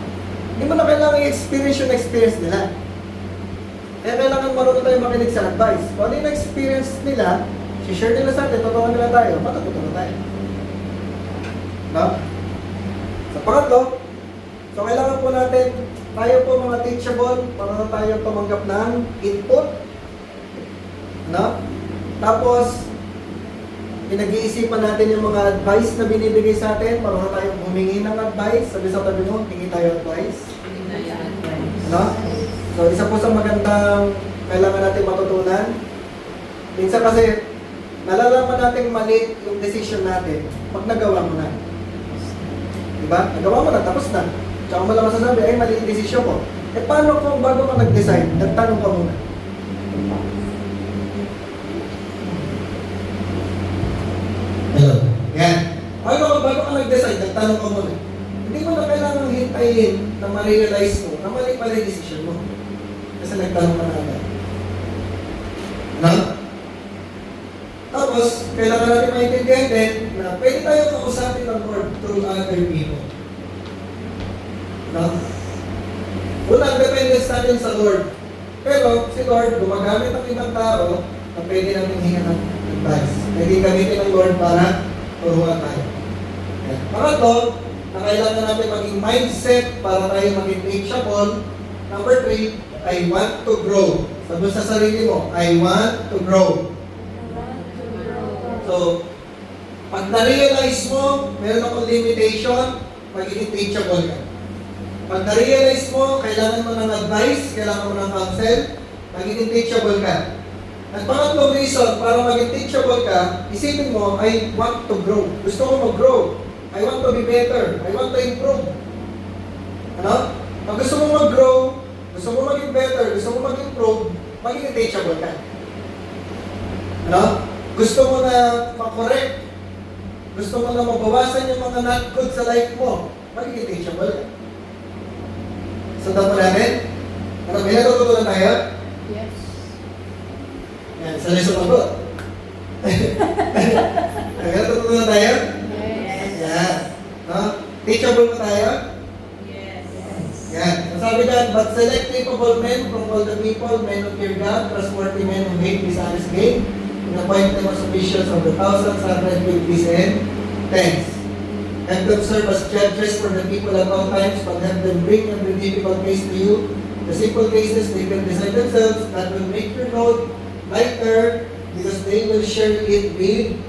Hindi mo na kailangan i-experience yung experience nila. Kaya kailangan marunong tayo makinig sa advice. Kung ano yung experience nila, i-share nila sa atin, totoo nila tayo, matututo na tayo. No? Sa pangatlo, so kailangan po natin, tayo po mga teachable, para tayo tumanggap ng input. No? Tapos, pinag-iisipan natin yung mga advice na binibigay sa atin, para tayong humingi ng advice. Sabi sa tabi mo, hingi tayo advice. No? So, isa po sa magandang kailangan natin matutunan. Minsan kasi, nalalaman natin mali yung decision natin pag nagawa mo na. Diba? Nagawa mo na, tapos na. Tsaka mo lang masasabi, ay mali yung decision ko. Eh paano kung bago ka nag-decide, nagtanong ka muna? Hello? Yan. Paano kung bago ka nag-decide, nagtanong ka muna? Hindi mo na kailangang hintayin na ma-realize mo na mali pala yung decision mo. Kasi nagtanong ka na agad. No? Tapos, kailangan natin maintindihan din na pwede tayo kausapin ng Lord through other people. No? Unang dependence natin sa Lord. Pero si Lord, gumagamit ng ibang tao na pwede natin hingan ng advice. Pwede gamitin ng Lord para turuan tayo. Okay. Pangatlo, na kailangan natin maging mindset para tayo maging teachable. Number 3, I want to grow. Sabi sa sarili mo, I want to grow. So, pag na-realize mo, meron akong limitation, magiging teachable ka. Pag na-realize mo, kailangan mo ng advice, kailangan mo ng counsel, magiging teachable ka. At pangatlong reason, para maging teachable ka, isipin mo, I want to grow. Gusto ko mag-grow. I want to be better. I want to improve. Ano? Pag gusto mo mag-grow, gusto mo maging better, gusto mo mag-improve, magiging teachable ka. Ano? Gusto mo na makorek, gusto mo na mabawasan yung mga not good sa life mo, magiging teachable ka. Sundan mo namin? Ano, may natutunan tayo? Yes. Yan, sa lesson ako. May natutunan tayo? Yes. Yan. No? Teachable mo tayo? Yes. Yan. Sabi dyan, but select capable men from all the people, men who fear God, trustworthy men who hate dishonest gain, and appoint them as officials of the thousands, hundreds, fifties, and tens. Have them serve as judges for the people at all times, but have them bring every difficult case to you. The simple cases they can decide themselves, that will make your load lighter, because they will share it with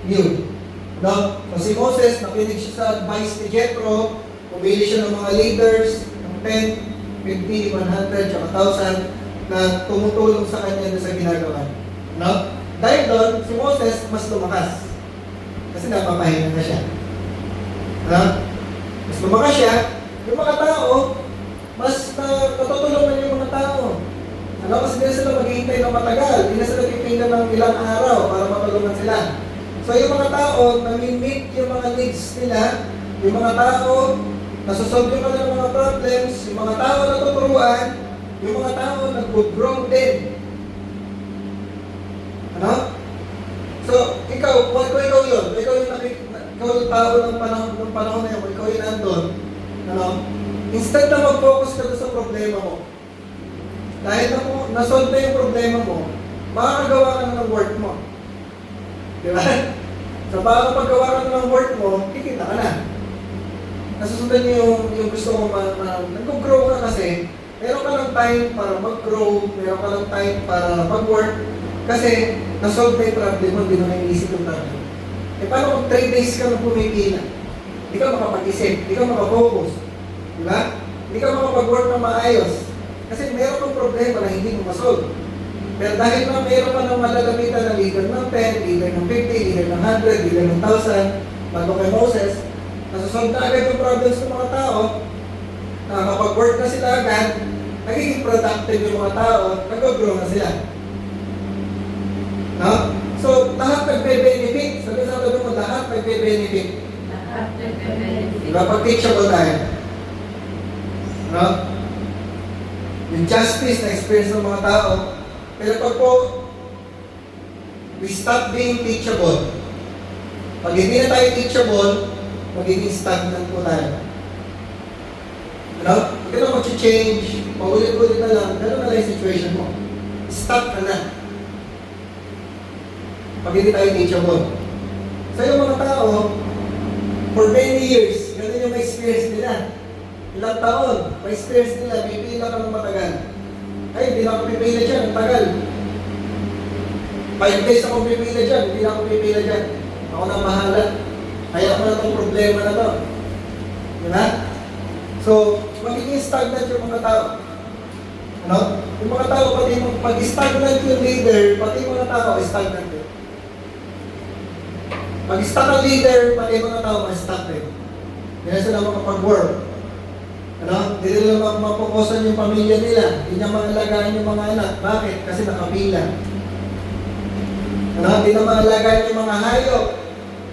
you. No? So si Moses, nakinig siya sa advice ni Jethro, pumili siya ng mga leaders, ng 10, 50, 100, tsaka 1,000, na tumutulong sa kanya sa ginagawa. No? Dahil doon, si Moses mas lumakas. Kasi napapahinga na siya. No? Mas lumakas siya, yung mga tao, mas natutulungan yung mga tao. Ano? Kasi hindi na sila maghihintay ng matagal, hindi na sila pipila ng ilang araw para matulungan sila. So yung mga tao, nami-meet yung mga needs nila, yung mga tao, nasusolve yung kanilang mga problems, yung mga tao natuturuan, yung mga tao nag-grow din. Ano? So, ikaw yun, ikaw yung tao ng panahon na yun, ikaw yung nandun, ano? Instead na mag-focus ka doon sa problema mo, dahil na-solve na yung problema mo, makakagawa ka na ng work mo. Di ba? So, para paggawa ka na ng work mo, kikita ka na. Nasusundan niyo yung gusto mo nag-grow ka kasi, meron ka ng time para mag-grow, meron ka ng time para mag-work, kasi na-solve na yung problem mo, hindi mo naiisip yung problem. Eh, paano kung 3 days ka na pumipila? Hindi ka makapag-isip, hindi ka makafocus. Di ba? Hindi ka makapag-work na maayos. Kasi meron kang problema na hindi mo masolve. Pero dahil na meron ka ng malalapitan na leader ng 10, leader ng 50, leader ng 100, leader ng 1,000, bago kay Moses, nasasolve na agad yung problems ng mga tao, nakakapag-work na sila agad, nagiging productive yung mga tao, nag-grow na sila. No? So, lahat nagbe-benefit. Sabi sa tabi mo, lahat nagbe-benefit. Diba? Pag-teachable tayo. No? Yung justice na experience ng mga tao. Pero pag po, we stop being teachable. Pag hindi na tayo teachable, magiging stagnant po tayo. Ano? Hindi ka na mag-change, paulit-ulit na lang, gano'n na lang yung situation mo. Stop ka na. Pag hindi tayo teachable. So yung mga tao, for many years, gano'n yung experience nila. Ilang taon, may experience nila, may pila ka ng matagal. Ay, hindi na ako pipila dyan, ang tagal. 5 days ako pipila dyan, hindi na ako pipila dyan. Ako na bahala. Kaya ko na itong problema na to. Diba? So, magiging stagnant yung mga tao. Ano? Yung mga tao, pag stagnant yung leader, pati yung mga tao, stagnant yun. Pag stuck ang leader, pati yung mga tao, ma-stuck din. Hindi na sila makapag-work. Ano? Hindi nila mapukusan yung pamilya nila. Hindi niya maalagaan yung mga anak. Bakit? Kasi nakapila. Ano? Hindi na maalagaan yung mga hayop.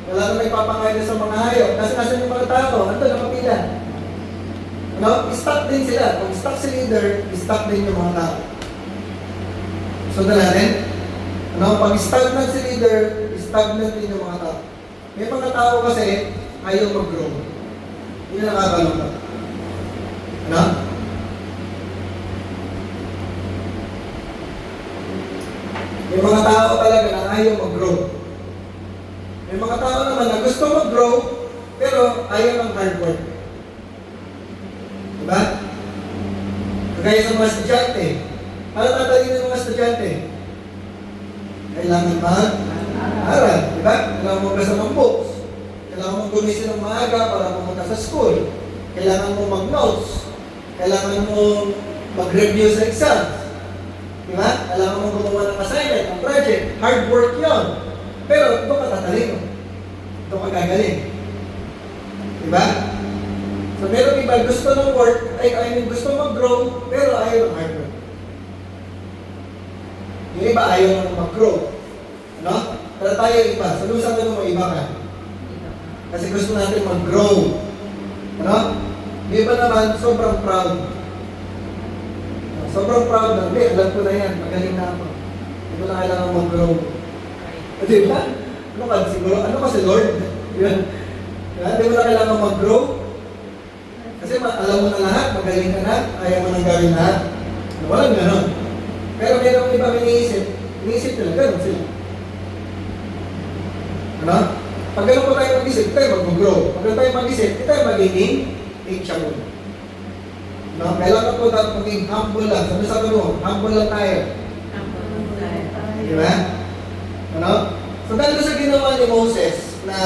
Wala na may papakain sa mga hayop. Kasi nasan yung mga tao? Ando, nakapila. Ano? Stuck din sila. Pag stuck si leader, stuck din yung mga tao. Sundan natin? Ano? Pag stagnant si leader, stagnant din yung mga tao. May mga tao kasi ayaw mag-grow. Yun ang nakakalungkot. Ano? May mga tao talaga na ayaw mag-grow. May mga tao naman na gusto mag-grow, pero ayaw ng hard work. Diba? Kagaya sa mga estudyante. Ano tatalino ng mga estudyante? Kailangan mag-aral. Diba? Kailangan mo magbasa ng books. Kailangan mo gumising ng maaga para pumunta sa school. Kailangan mo mag-notes. Kailangan mo mag-review sa exams. Diba? Kailangan mo gumawa ng assignment, ng project. Hard work yon. Pero doon ka tatalino. Doon ka gagaling. Diba? So meron iba gusto ng work, gusto mag-grow, pero ayaw ng hard work. Yung iba ayaw ng mag-grow. Ano? Pero tayo iba. So doon sa mo iba ka. Kasi gusto natin mag-grow. Ano? Yung iba naman, sobrang proud. Sobrang proud na. Hindi, alam ko na yan. Magaling na ako. Hindi ko na kailangan mag-grow. Di ba? Ano ka siguro? Ano ka si Lord? Yan. Hindi mo na kailangan mag-grow. Kasi alam mo na lahat, magaling ka na, ayaw mo nang gawin lahat. Walang ganon. Pero meron iba iniisip nila, ganon sila. Ano? Pag ganon po tayo mag-isip, tayo mag-grow. Pag ganon tayo mag-isip, tayo magiging teachable. No? Kailangan po tayo maging humble lang. Sabi mo, humble lang tayo. Di ba? Ano? So dahil sa ginawa ni Moses na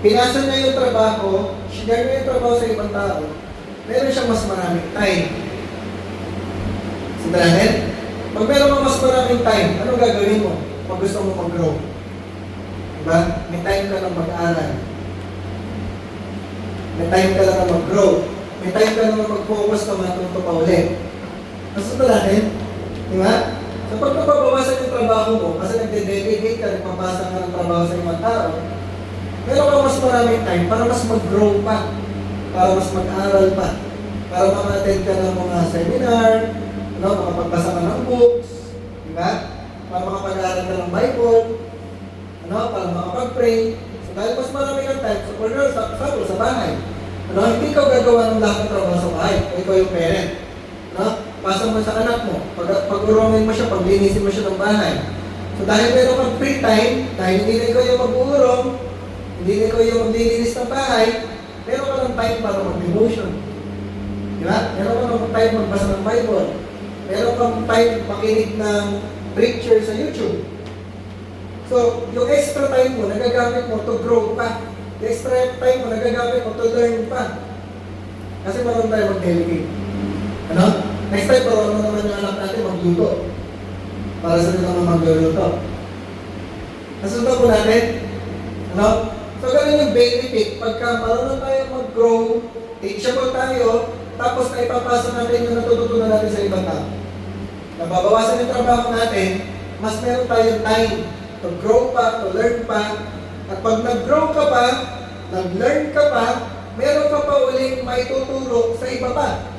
pinasa niya yung trabaho, share niya yung trabaho sa ibang tao, meron siyang mas maraming time. Sundan natin? Pag meron kang mas maraming time, anong gagawin mo pag gusto mo mag-grow? Diba? May time ka lang mag-aaral. May time ka lang na mag-grow. May time ka lang na mag-focus na matuto pa ulit. Nasundan natin? Diba? So pag napabawasan yung trabaho mo, kasi nagde-delegate ka, nagpapasa ka ng trabaho sa ibang tao, meron kang mas maraming time para mas mag-grow pa, para mas mag-aral pa, para maka-attend ka ng mga seminar, makapagbasa ka ng books, di ba? Para makapag-aral ka ng Bible, para makapag-pray. So dahil mas marami kang time, so for example, sa bahay, hindi ka gagawa ng lahat ng trabaho sa bahay, ikaw yung parent. Pasa mo sa anak mo, pag-urongin mo siya, paglinisin mo siya ng bahay. So dahil meron kang free time, dahil hindi na ikaw yung mag-uurong, hindi na ikaw yung maglilinis ng bahay, meron ka ng time para mag-devotion. Di ba? Meron ka ng time magbasa ng Bible. Meron kang time makinig ng preacher sa YouTube. So, yung extra time mo, nagagamit mo to grow pa. Yung extra time mo, nagagamit mo to learn pa. Kasi marunong tayo mag-delegate. Ano? Next time, marunong naman yung anak natin magluto. Para sa nila naman magluluto. Nasunod po natin? Ano? So, ganun yung benefit. Pagka marunong tayo mag-grow, teachable tayo, tapos na ipapasa natin yung natututunan natin sa ibang tao. Nababawasan yung trabaho natin, mas meron tayong time to grow pa, to learn pa. At pag nag-grow ka pa, nag-learn ka pa, meron ka pa uling maituturo sa iba pa.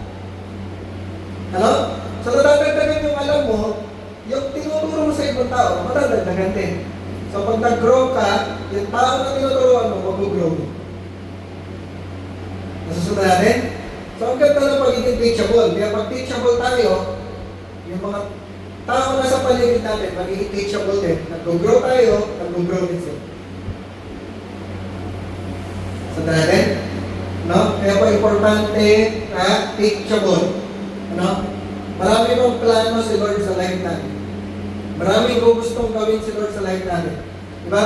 Ano? So, nadadagdagan yung alam mo, yung tinuturo mo sa ibang tao, madadagdagan din. So, pag nag-grow ka, yung tao na tinuturuan mo, mag-grow. Nasusunod natin? So, ang ganda ng pagiging teachable. Kaya pag teachable tayo, yung mga tao na sa paligid natin, magiging teachable din. Nag-grow tayo, nag-grow din sila. Sundan natin? No? Kaya po importante na teachable. Ano? Marami pong plano si Lord sa life natin. Marami ko gustong gawin si Lord sa life natin. Diba?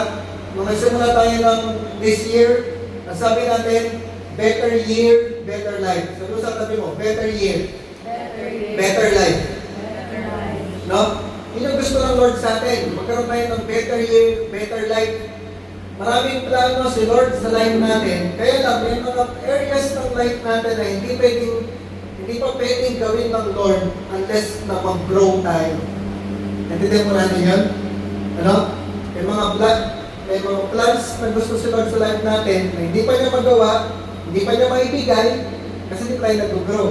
Nung nagsimula tayo ng this year, nasabi natin, better year, better life. So, doon sa tabi mo, better year, better life. No? Yun yung gusto ng Lord sa atin. Magkaroon tayo ng better year, better life. Maraming plano si Lord sa life natin. Kaya lang, may mga areas ng life natin na hindi pa pwedeng gawin ng Lord unless na mag-grow tayo. Natindihan mo natin yun? Ano? May mga plans na gusto si Lord sa life natin na hindi pa niya magawa, hindi pa niya maibigay, Kasi hindi tayo nag-grow.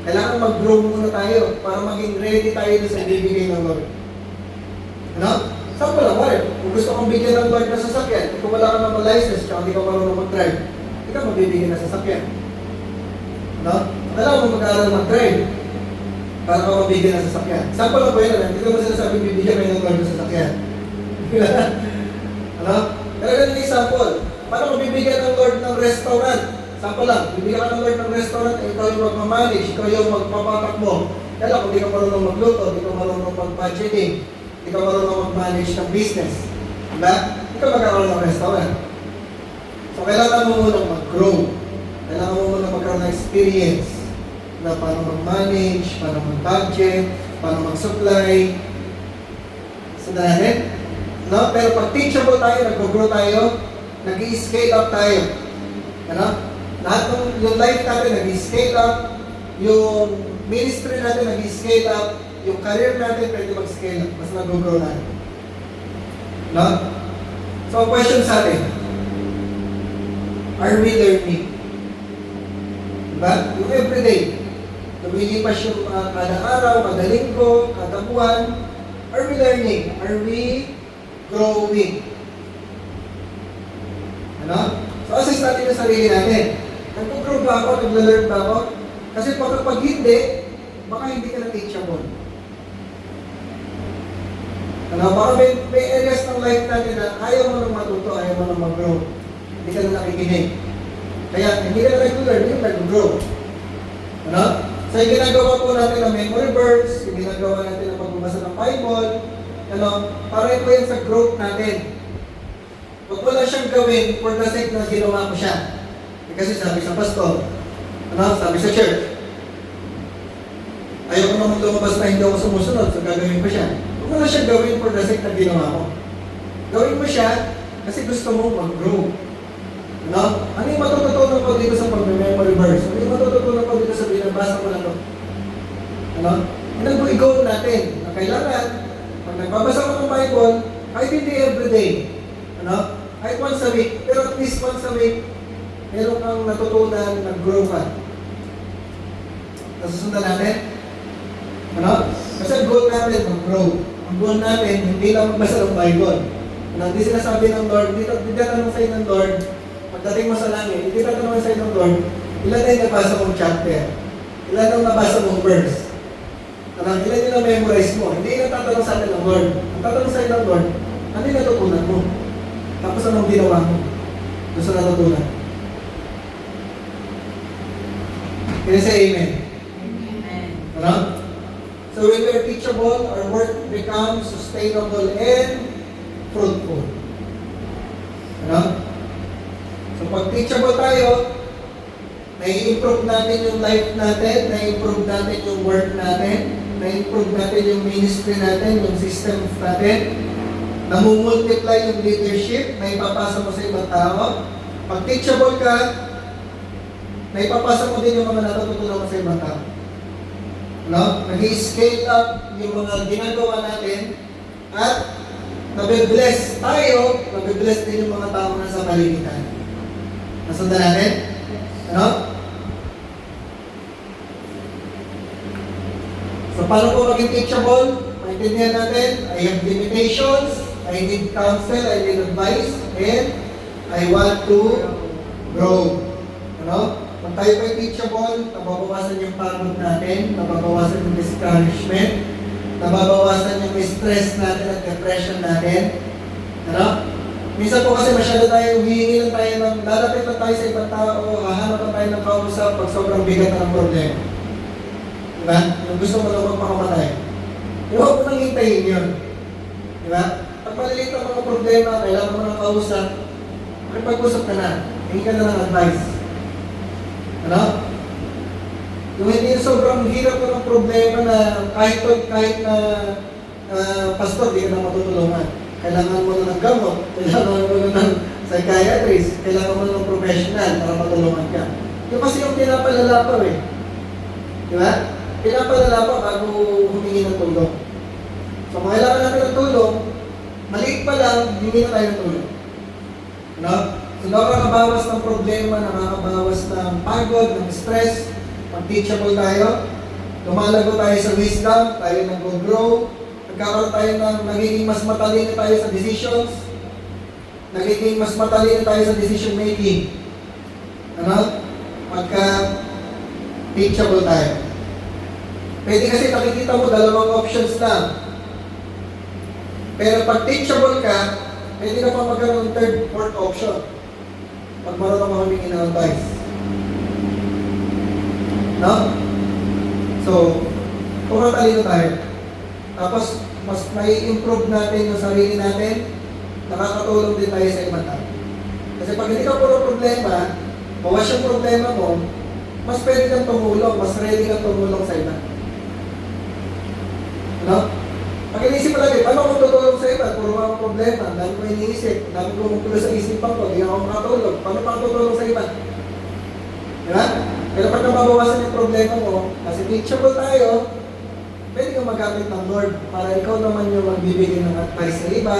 Kailangan mag-grow muna tayo para maging ready tayo sa ibibigay ng Lord. Ano? Saan ko lang, Lord? Kung gusto kong bigyan ng Lord na sasakyan, kung wala ka naman license, tsaka hindi ka marunong mag-drive, hindi ka mabibigyan ng sasakyan. Ano? Kailangan mo mag-aaral mag-drive para ka mabigyan ng sasakyan. Saan ko lang po yun? Hindi ko mo sinasabing bibigyan kayo ng Lord ng sasakyan. Ano? Pero ganun yung example. Paano mabibigyan ng Lord ng restaurant? Sample lang, bibigyan ka ng Lord ng restaurant, ikaw yung magmamanage, ikaw yung magpapatak mo. Kaya lang, kung di ka marunong magluto, di ka marunong mag-budgeting, di ka marunong mag-manage ng business. Diba? Di ka magkakaroon ng restaurant. So, kailangan mo munang mag-grow. Kailangan mo munang magkaroon ng experience na paano mag-manage, paano mag-budget, paano mag-supply. Sundan natin? No? Pero pag teachable tayo, nag-grow tayo, nag-i-scale up tayo. Ano? Lahat ng yung life natin nag-i-scale up, yung ministry natin nag-i-scale up, yung career natin pwede mag-scale up, mas nag-grow natin. No? So, question sa atin, are we learning? Diba? Yung everyday, lumilipas yung kada araw, kada linggo, kada buwan, are we learning? Are we growing? Ano? So, assess natin yung sarili natin. Nag-grow ba ako? Nag-learn ba ako? Kasi pag hindi, baka hindi ka na teachable. Ano? Baka may areas ng life natin na ayaw mo nang matuto, ayaw mo nang mag-grow. Hindi ka na nakikinig. Kaya, hindi ka na nag-learn, hindi ka nag-grow. Ano? So, yung ginagawa po natin ng memory verse, yung ginagawa natin ng pagbabasa ng Bible, ano? Para po yan sa growth natin. Huwag mo lang siyang gawin for the sake na ginawa mo siya. Kasi sabi sa pastor, ano, sabi sa church, ayaw ko naman lumabas na hindi ako sumusunod, so gagawin ko siya. Huwag mo lang siyang gawin for the sake na ginawa mo. Gawin mo siya kasi gusto mo mag-grow. Ano? Ano yung matututunan ko dito sa pag-memory verse? Ano yung matututunan ko dito sa binabasa ko na ito? Ano? Nag-goal natin na kailangan, pag nagbabasa ko ng Bible, kahit hindi everyday, ano? Kahit once a week, pero at least once a week, meron kang natutunan, nag-grow ka. Nasusundan natin? Ano? Kasi ang goal natin, mag-grow. Ang goal natin, hindi lang magbasa ng Bible. Ano? Hindi sinasabi ng Lord, hindi tatanong sa'yo ng Lord, pagdating mo sa langit, hindi tatanong sa'yo ng Lord, ilan na yung nabasa mong chapter? Ilan ang nabasa mong verse? Ano? Ilan yung na-memorize mo? Hindi yung tatanong sa atin ng Lord. Ang tatanong sa'yo ng Lord, ano yung natutunan mo? Tapos anong ginawa mo? Doon sa natutunan. Can you say amen? Amen. Ano? So when we are teachable, our work becomes sustainable and fruitful. Ano? So pag teachable tayo, nai-improve natin yung life natin, nai-improve natin yung work natin, nai-improve natin yung ministry natin, yung systems natin, namumultiply yung leadership, naipapasa mo sa ibang tao. Pag teachable ka, naipapasa mo din yung mga natututunan mo sa ibang tao. No? Nag-i-scale up yung mga ginagawa natin at nabibless tayo, nabibless din yung mga tao na sa paligid. Nasundan natin? Ano? So, paano po maging teachable? Maintindihan natin, I have limitations, I need counsel, I need advice, and I want to grow. Ano? Kung tayo po'y teachable, nababawasan yung pagod natin, nababawasan yung discouragement, nababawasan yung stress natin at depression natin. Ano? Minsan po kasi masyado tayo, humihingi lang tayo ng, lalapit lang tayo sa ibang tao, hahanap lang tayo ng kausap pag sobrang bigat ng problema. Diba? Yung gusto mo lang magpakamatay. Huwag mo nang hintayin yun. Diba? Pag maliliit ang mga problema, kailangan mo ng kausap, makipag-usap ka na, hingi ka na ng advice. Ano? Yung hindi sobrang hirap ng problema na kahit na pastor, di ka na matutulungan. Kailangan mo na ng gamot, kailangan mo na ng psychiatrist, kailangan mo na ng professional para matulungan ka. Yung kasi yung pinapalala pa eh. Di ba? Pinapalala pa bago humingi ng tulong. So kung kailangan natin ng tulong, maliit pa lang, hindi na tayo ng tulong. Ano? So nakakabawas ng problema, nakakabawas ng pagod, ng stress, pag teachable tayo, lumalago tayo sa wisdom, tayo nag-grow, nagkakaroon tayo ng nagiging mas matalino tayo sa decisions, nagiging mas matalino tayo sa decision making. Ano? Pagka teachable tayo. Pwede kasi nakikita mo dalawang options lang. Pero pag teachable ka, pwede ka pa magkaroon ng third, fourth option. Pag marunong ka humingi ng advice. No? So, kung matalino tayo, tapos mas mai-improve natin yung sarili natin, nakakatulong din tayo sa ibang tao. Kasi pag hindi ka puro problema, bawas yung problema mo, mas pwede kang tumulong, mas ready kang tumulong sa iba. No? Pag inisip mo lagi, paano kung tutulong sa iba? Puro mga problema, ang dami ko iniisip, ang dami ko kumukulo sa isipan ko, hindi ako makatulog. Paano pa ako tutulong sa iba? Diba? Pero pag nababawasan yung problema mo, kasi teachable tayo, pwede kang magamit ng Lord para ikaw naman yung magbibigay ng advice sa iba,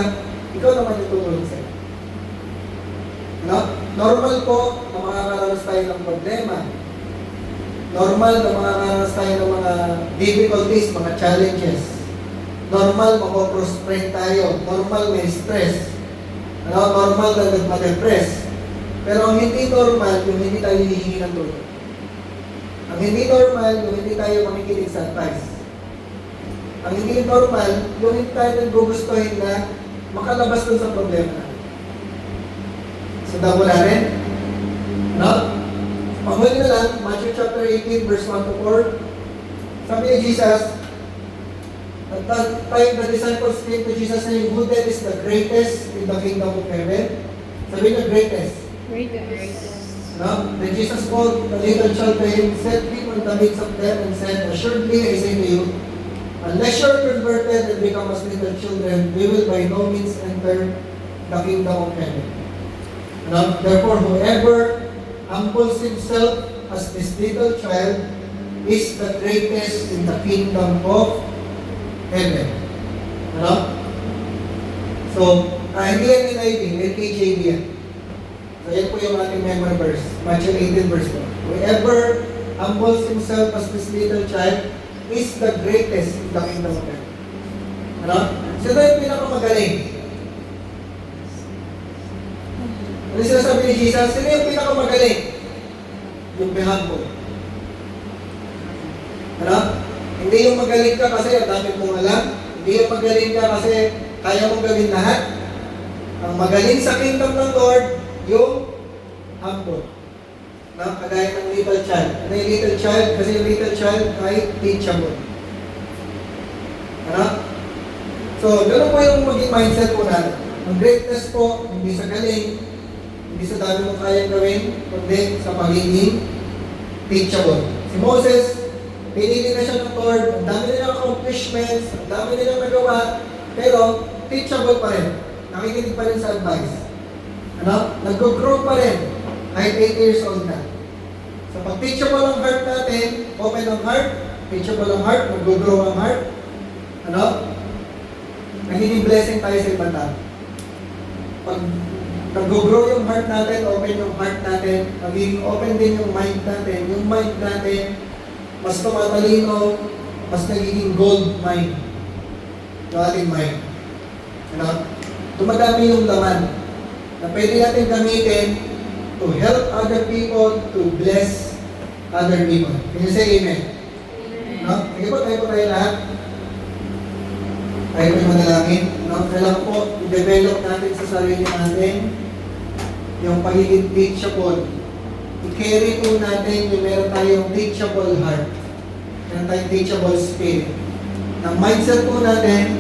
ikaw naman yung tutulong sa iba. No? Normal po na makakaranas tayo ng problema. Normal na makakaranas tayo ng mga difficulties, mga challenges. Normal mako-frustrate tayo. Normal may stress. Normal na nagma-depress. Pero ang hindi normal, yung hindi tayo hihingi ng tulong. Ang hindi normal, yung hindi tayo makikinig sa advice. Ang hindi normal, yung hindi tayo naggugustuhin na makalabas dun sa problema. Sundan mo natin? No? Panghuli na lang, Matthew chapter 18, verse 1 to 4. Sabi ni Jesus, at that time the disciples came to Jesus saying, who then is the greatest in the kingdom of heaven? Sabi niya, greatest. Greatest. No? Then Jesus called the little child to him, set him in the midst of them, and said, assuredly I say to you, unless you are converted and become as little children, we will by no means enter the kingdom of heaven. No? Therefore, whoever humbles himself as this little child is the greatest in the kingdom of heaven. Ano? So, hindi yan NIV, NKJV yan. So, yan po yung ating memory verse. Matthew 18 verse 1. Whoever humbles himself as this little child is the greatest in the kingdom of heaven. Ano? Sino yung pinakamagaling? Ano sinasabi ni Jesus? Sino yung pinakamagaling? Yung humble. Ano? Hindi yung magaling ka kasi ang dami mong alam. Hindi yung magaling ka kasi kaya mong gawin lahat. Ang magaling sa kingdom ng Lord, yung humble. Na, kagaya ng little child. Ano yung little child? Kasi yung little child ay teachable. Ano? So, gano'n po yung maging mindset po natin. Ang greatness po, hindi sa galing, hindi sa dami mong kayang gawin, kundi sa pagiging teachable. Si Moses, pinili na siya ng Lord, ang dami nilang accomplishments, ang dami nilang nagawa, pero teachable pa rin. Nakikinig pa rin sa advice. Ano? Nag-grow pa rin, kahit 8 years old na. So pag teachable ang heart natin, open ang heart, teachable ang heart, nag-grow ang heart, ano? Nagiging blessing tayo sa ibang tao. Pag nag-grow yung heart natin, open yung heart natin, magiging open din yung mind natin. Yung mind natin, mas tumatalino, mas nagiging gold mind. Yung ating mind. Ano? Dumadami yung laman na pwede natin gamitin to help other people, to bless other people. Can you say amen? No? Sige po, tayo lahat. Tayo po yung manalangin. No? Kailangan po, i-develop natin sa sarili natin yung pagiging teachable. I-carry po natin yung meron tayong teachable heart. Meron tayong teachable spirit. Ang mindset po natin,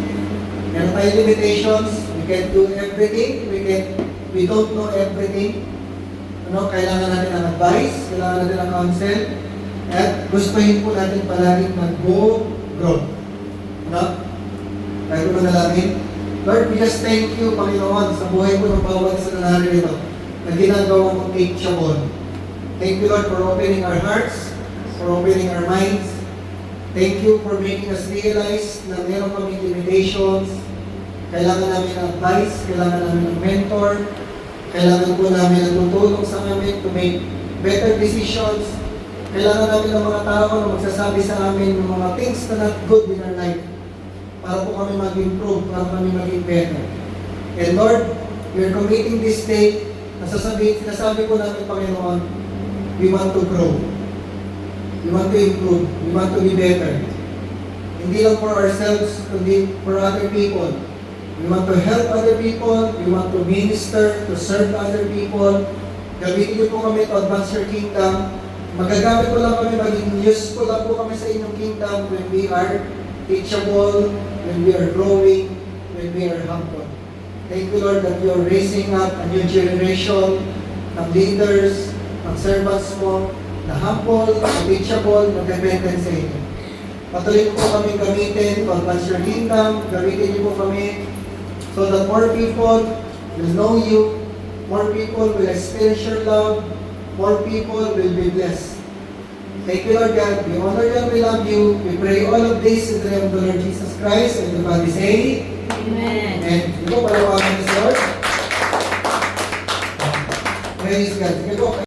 meron tayong limitations. We can't do everything. We don't know everything. Ano, kailangan natin ng advice, kailangan natin ng counsel, at gustuhin po natin palaging mag-grow. Ano? Tayo po manalangin. Lord, we just thank you, Panginoon, sa buhay po ng bawat isa na narito na ginagawa mong teachable. Thank you, Lord, for opening our hearts, for opening our minds. Thank you for making us realize na meron kaming limitations. Kailangan namin ng advice, kailangan namin ng mentor, Kailangan po namin ang tutulong sa amin to make better decisions. Kailangan namin ng mga tao na magsasabi sa amin ng mga things na not good in our life. Para po kami mag-improve, para kami maging better. And Lord, we are committing this day, sinasabi po namin, Panginoon, we want to grow. We want to improve. We want to be better. Hindi lang for ourselves, kundi for other people. We want to help other people. We want to minister, to serve other people. Gamitin niyo po kami to advance your kingdom. Magagamit po lang kami, maging useful lang po kami sa inyong kingdom when we are teachable, when we are growing, when we are humble. Thank you, Lord, that you are raising up a new generation ng leaders, ng servants mo, na humble, na teachable, na dependent sa inyo. Patuloy po kami gamitin to advance your kingdom. Gamitin niyo po kami so that more people will know you, more people will experience your love, more people will be blessed. Thank you, Lord God. We honor you and we love you. We pray all of this in the name of the Lord Jesus Christ. And everybody say, Amen. and ito, palawakan ni Lord. Praise God. Sige po.